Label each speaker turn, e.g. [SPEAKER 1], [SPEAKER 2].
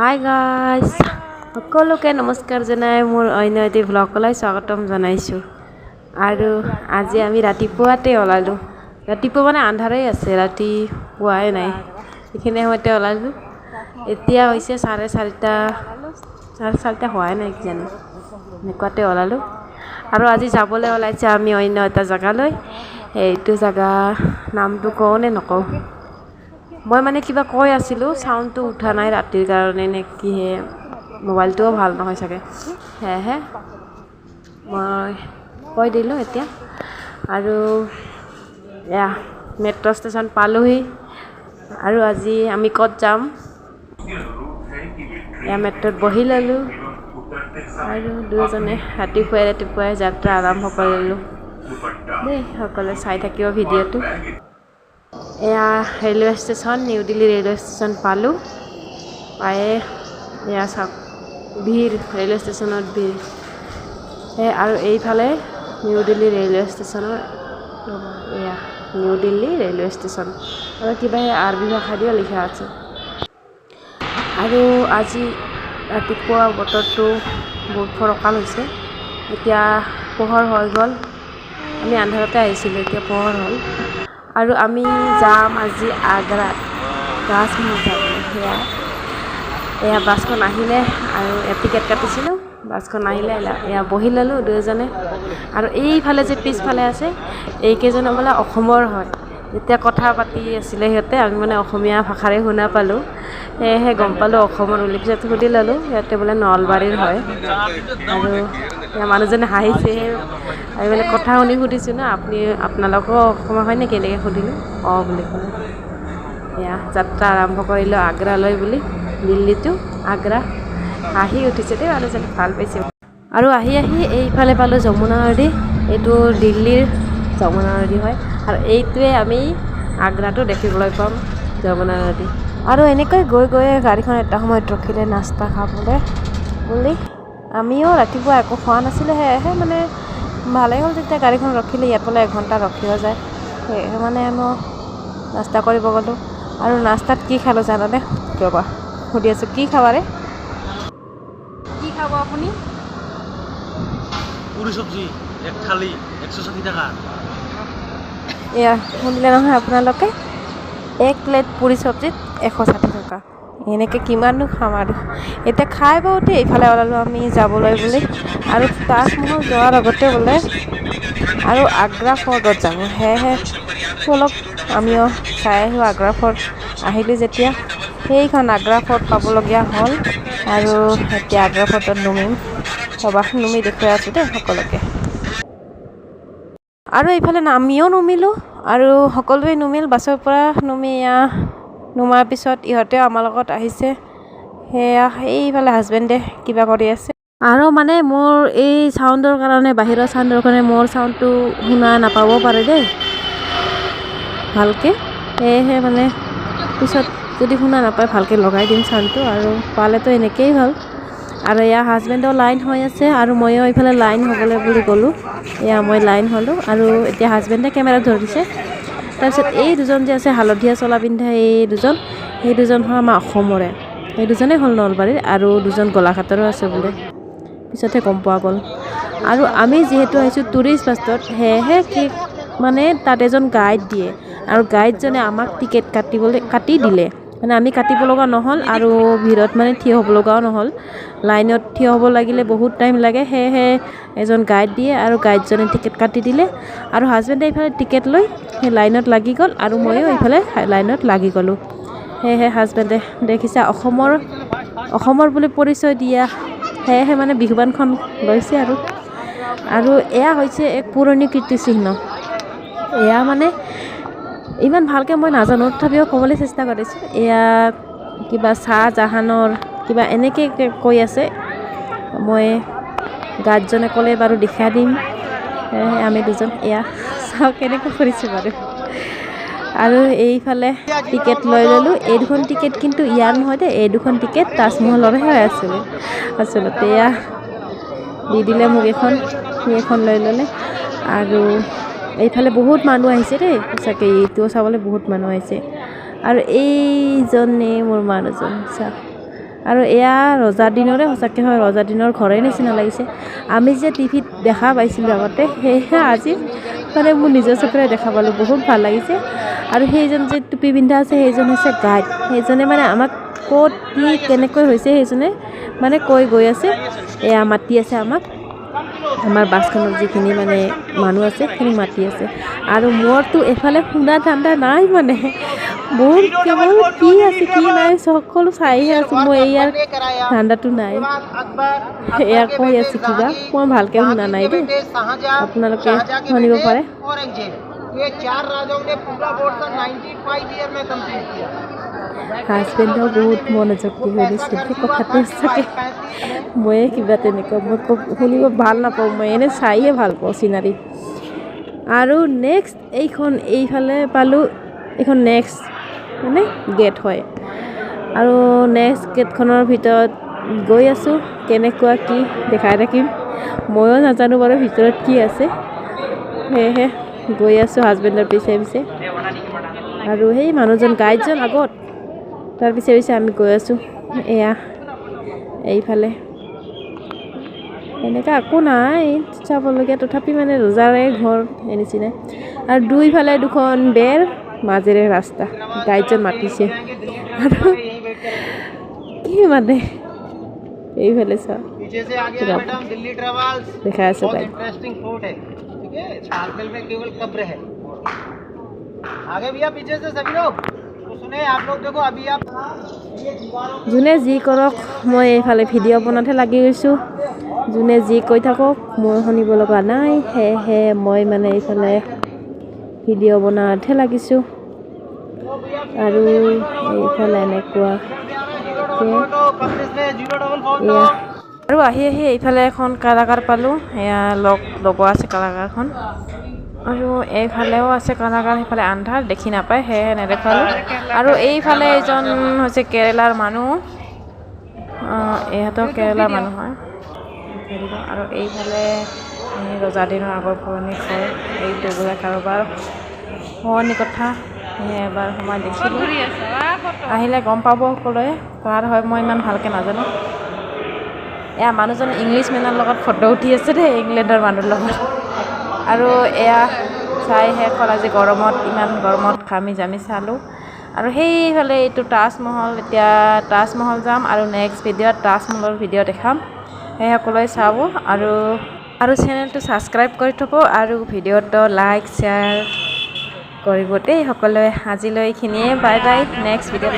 [SPEAKER 1] Hi guys, সকলোকে নমস্কাৰ জনাই মোৰ অন্য এটি ভ্লগলৈ স্বাগতম জনাইছোঁ। আৰু আজি আমি ৰাতিপুৱাতে ওলালোঁ। ৰাতিপুৱা মানে আন্ধাৰেই আছে, ৰাতি পুৱাই নাই। এইখিনি সময়তে ওলালোঁ। এতিয়া হৈছে 4:30 হোৱাই নাই কিজানি, এনেকুৱাতে ওলালোঁ। আৰু আজি যাবলৈ ওলাইছে আমি অন্য এটা জেগালৈ। এইটো জেগা নামটো কওঁ নে নকওঁ? মই মানে কিবা কৈ আছিলোঁ, চাউণ্ডটো উঠা নাই ৰাতিৰ কাৰণে নে কিহে, মোবাইলটোও ভাল নহয় চাগে, সেয়েহে মই কৈ দিলোঁ এতিয়া। আৰু এয়া মেট্ৰ' ষ্টেচন পালোহি। আৰু আজি আমি ক'ত যাম, এয়া মেট্ৰ'ত বহি ল'লোঁ আৰু দুয়োজনে ৰাতিপুৱাই যাত্ৰা আৰম্ভ কৰিলোঁ দেই। সকলোৱে চাই থাকিব ভিডিঅ'টো। এয়া railway station, new Delhi railway station পালোঁ। পায়ে এয়া চাওক ভিৰ, ৰেলৱে ষ্টেচনত ভিৰ। আৰু এইফালে নিউ দিল্লী ৰেলৱে ষ্টেচনৰ, এয়া নিউ দিল্লী ৰেলৱে ষ্টেচন আৰু কিবা আৰবী ভাষা দিও লিখা আছে। আৰু আজি ৰাতিপুৱা বতৰটো বহুত ফৰকাল হৈছে। এতিয়া পোহৰ হৈ গ'ল। আমি আন্ধাৰতে আহিছিলোঁ, এতিয়া পোহৰ হ'ল। আৰু আমি যাম আজি আগ্ৰাত, তাজমহল চাবলৈ। এয়া বাছখন আহিলে আৰু টিকেট কাটিছিলোঁ, বাছখন আহিলে এয়া বহি ল'লোঁ দুয়োজনে। আৰু এইফালে যে পিছফালে আছে, এইকেইজন বোলে অসমৰ হয়। যেতিয়া কথা পাতি আছিলে সিহঁতে, আমি মানে অসমীয়া ভাষাৰে শুনা পালোঁ, সেয়েহে গম পালোঁ অসমৰ বুলি। পিছত সুধি ল'লোঁ, সিহঁতে বোলে নলবাৰীৰ হয়। আৰু মানুহজনে হাঁহিছে। আমি মানে কথা শুনি সুধিছোঁ ন, আপোনালোকো অসমৰ হয় নেকি, এনেকৈ সুধিলোঁ। অঁ বুলি ক'লে। এয়া যাত্ৰা আৰম্ভ কৰিলোঁ আগ্ৰালৈ বুলি, দিল্লী টু আগ্ৰা। হাঁহি উঠিছে দেই মানুহজনে, ভাল পাইছে। আৰু আহি এইফালে পালোঁ যমুনা নদী। এইটো দিল্লীৰ যমুনা নদী হয়। আৰু এইটোৱে আমি আগ্ৰাটো দেখিবলৈ পাম, যমুনা নদী। আৰু এনেকৈ গৈ গাড়ীখন এটা সময়ত ৰখিলে নাস্তা খাবলৈ বুলি। আমিও ৰাতিপুৱা একো খোৱা নাছিলোঁ, সেয়েহে মানে ভালেই হ'ল যেতিয়া গাড়ীখন ৰখিলে। ইয়াত বোলে 1 ঘণ্টা ৰখিব যায়, সেয়েহে মানে মই নাস্তা কৰিব গ'লোঁ। আৰু নাস্তাত কি খালোঁ জানানে? ৰ'বা সুধি আছোঁ, কি খাবাৰে? কি খাব আপুনি?
[SPEAKER 2] পুৰি চব্জি এক থালি 160 টাকা।
[SPEAKER 1] এয়া শুনিলে নহয় আপোনালোকে, 1 প্লেট পুৰি চব্জিত 160 টকা। এনেকৈ কিমাননো খাম আৰু। এতিয়া খাই পাওঁতে এইফালে ওলালোঁ আমি যাবলৈ বুলি। আৰু তাজমহল যোৱাৰ আগতে বোলে আৰু আগ্ৰা ফৰ্টত যাম, সেয়েহে অলপ আমিও চাই আহিলোঁ আগ্ৰা ফৰ্ট। আহিলোঁ যেতিয়া সেইখন আগ্ৰা ফৰ্ট পাবলগীয়া হ'ল। আৰু এতিয়া আগ্ৰা ফৰ্টত নুমিম, নুমি দেখুৱাই আছোঁ দেই সকলোকে। আৰু এইফালে আমিও নুমিলোঁ আৰু সকলোৱে নুমিল। বাছৰ পৰা নুমাৰ পিছত ইহঁতেও আমাৰ লগত আহিছে। সেয়া এইফালে হাজবেণ্ডে কিবা কৰি আছে। আৰু মানে মোৰ এই চাউণ্ডৰ কাৰণে, বাহিৰৰ চাউণ্ডৰ কাৰণে মোৰ চাউণ্ডটো শুনা নাপাব পাৰে দেই ভালকৈ। সেয়েহে মানে পিছত যদি শুনা নাপায় ভালকৈ লগাই দিম চাউণ্ডটো, আৰু পালেতো এনেকেই ভাল। আৰু এয়া হাজবেণ্ডো লাইন হৈ আছে আৰু ময়ো এইফালে লাইন হ'বলৈ বুলি গ'লোঁ। এয়া মই লাইন হ'লোঁ আৰু এতিয়া হাজবেণ্ডে কেমেৰা ধৰিছে। তাৰপিছত এই দুজন যে আছে হালধীয়া চোলা পিন্ধা, সেই দুজন হ'ল আমাৰ অসমৰে। এই দুজনেই হ'ল নলবাৰীৰ, আৰু দুজন গোলাঘাটৰো আছে বোলে, পিছতহে গম পোৱা গ'ল। আৰু আমি যিহেতু আহিছোঁ টুৰিষ্ট বাছত, সেয়েহে কি মানে তাত এজন গাইড দিয়ে, আৰু গাইডজনে আমাক টিকেট কাটি দিলে। মানে আমি কাটিব লগা নহ'ল, আৰু ভিৰত মানে থিয় হ'ব লগাও নহ'ল। লাইনত থিয় হ'ব লাগিলে বহুত টাইম লাগে, সেয়েহে এজন গাইড দিয়ে আৰু গাইডজনে টিকেট কাটি দিলে। আৰু হাজবেণ্ডে এইফালে টিকেট লৈ সেই লাইনত লাগি গ'ল, আৰু ময়ো এইফালে লাইনত লাগি গ'লোঁ। সেয়েহে হাজবেণ্ডে দেখিছে অসমৰ বুলি পৰিচয় দিয়া, সেয়েহে মানে বিহুৱানখন লৈছে। আৰু এয়া হৈছে এক পুৰণি কীৰ্তিচিহ্ন। এয়া মানে ইমান ভালকৈ মই নাজানো, তথাপিও ক'বলৈ চেষ্টা কৰিছোঁ। এয়া কিবা চাহজাহানৰ কিবা এনেকৈ কৈ আছে। মই গাইডজনে ক'লে বাৰু দেখাই দিম। সেয়েহে আমি দুজন এয়া চাওক কেনেকৈ কৰিছোঁ বাৰু। আৰু এইফালে টিকেট লৈ ল'লোঁ। এই দুখন টিকেট কিন্তু ইয়াৰ নহয় দেই, এই দুখন টিকেট তাজমহলৰহে আছিলে আচলতে। এয়া দি দিলে মোক এখন লৈ ল'লে। আৰু এইফালে বহুত মানুহ আহিছে দেই, সঁচাকৈ এইটোও চাবলৈ বহুত মানুহ আহিছে। আৰু এইজনে মোৰ মানুহজন চাওক, আৰু এয়া ৰজাৰ দিনৰে সঁচাকৈ হয়, ৰজাৰ দিনৰ ঘৰে নিচিনা লাগিছে। আমি যে টিভিত দেখা পাইছিলোঁ আগতে, সেয়েহে আজি মানে মোৰ নিজৰ চকুৰে দেখা পালোঁ, বহুত ভাল লাগিছে। আৰু সেইজন যে টুপি পিন্ধা আছে সেইজন হৈছে গাইড। সেইজনে মানে আমাক ক'ত কি কেনেকৈ হৈছে সেইজনে মানে কৈ গৈ আছে, এয়া মাতি আছে আমাক, আমাৰ বাছখনত যিখিনি মানে মানুহ আছে সেইখিনি মাতি আছে। আৰু মোৰতো এফালে শুনা ধান্দা নাই, মানে মোৰ কেৱল কি আছে কি নাই সকলো চাইহে আছোঁ, মই ইয়াৰ ধান্দাটো নাই। এয়া কৈ আছে কিবা, মই ভালকৈ শুনা নাই দেই, আপোনালোকে শুনিব পাৰে। হাজবেণ্ডেও বহুত মনোযোগ দি শুনিছে সেই কথাটো, চাগে ময়ে কিবা তেনেকুৱা, মই শুনিব ভাল নাপাওঁ, মই এনেই চাইহে ভাল পাওঁ চিনাৰী। আৰু নেক্সট এইফালে পালোঁ, এইখন নেক্সট মানে গেট হয়। আৰু নেক্সট গেটখনৰ ভিতৰত গৈ আছোঁ, কেনেকুৱা কি দেখাই থাকিম, ময়ো নাজানো বাৰু ভিতৰত কি আছে, সেয়েহে গৈ আছোঁ হাজবেণ্ডৰ পিছে পিছে। আৰু সেই মানুহজন গাইডজন আগত, তাৰ পিছে পিছে আমি গৈ আছোঁ। এয়া এইফালে এনেকৈ একো নাই চাবলগীয়া, তথাপি মানে ৰজাৰে ঘৰ এই নিচিনাই। আৰু দুইফালে দুখন বেৰ, মাজেৰে ৰাস্তা, গাইডজন মাতিছে। আৰু কি মানে এইফালে চোৱা, দেখাই আছে তাই। যোনে যি কৰক, মই এইফালে ভিডিঅ' বনাতহে লাগি গৈছোঁ। যোনে যি কৈ থাকক মই শুনিব লগা নাই, সেয়েহে মই মানে এইফালে ভিডিঅ' বনাতহে লাগিছোঁ। আৰু এইফালে এনেকুৱা আৰু আহি এইফালে এখন কাৰাগাৰ পালোঁ, এয়া লগোৱা আছে কাৰাগাৰখন। আৰু এইফালেও আছে কাৰাগাৰ, সেইফালে আন্ধাৰ দেখি নাপায়, সেয়েহে নেদেখালোঁ। আৰু এইফালে এজন হৈছে কেৰেলাৰ মানুহ, ইহঁতৰ কেৰেলাৰ মানুহ হয়। আৰু এইফালে ৰজা দিনৰ আগৰ পুৰণি ঘৰ, এইটো বোলে কাৰোবাৰ শুৱনি কথা, সেয়ে এবাৰ সময় দেখিলোঁ, আহিলে গম পাব সকলোৱে কাৰ হয়, মই ইমান ভালকৈ নাজানো। এয়া মানুহজন ইংলিছ মেনৰ লগত ফটো উঠি আছে দেই, ইংলেণ্ডৰ মানুহৰ লগত। আৰু এয়া চাই শেষ হ'ল, আজি গৰমত, ইমান গৰমত ঘামি জামি চালোঁ। আৰু সেইফালে এইটো তাজমহল, এতিয়া তাজমহল যাম আৰু নেক্সট ভিডিঅ'ত তাজমহলৰ ভিডিঅ' দেখাম, সেই সকলোৱে চাব। আৰু চেনেলটো ছাবস্ক্ৰাইব কৰি থ'ব, আৰু ভিডিঅ'টো লাইক শ্বেয়াৰ কৰিব দেই সকলোৱে। আজিলৈ এইখিনিয়ে, বাই বাই, নেক্সট ভিডিঅ'।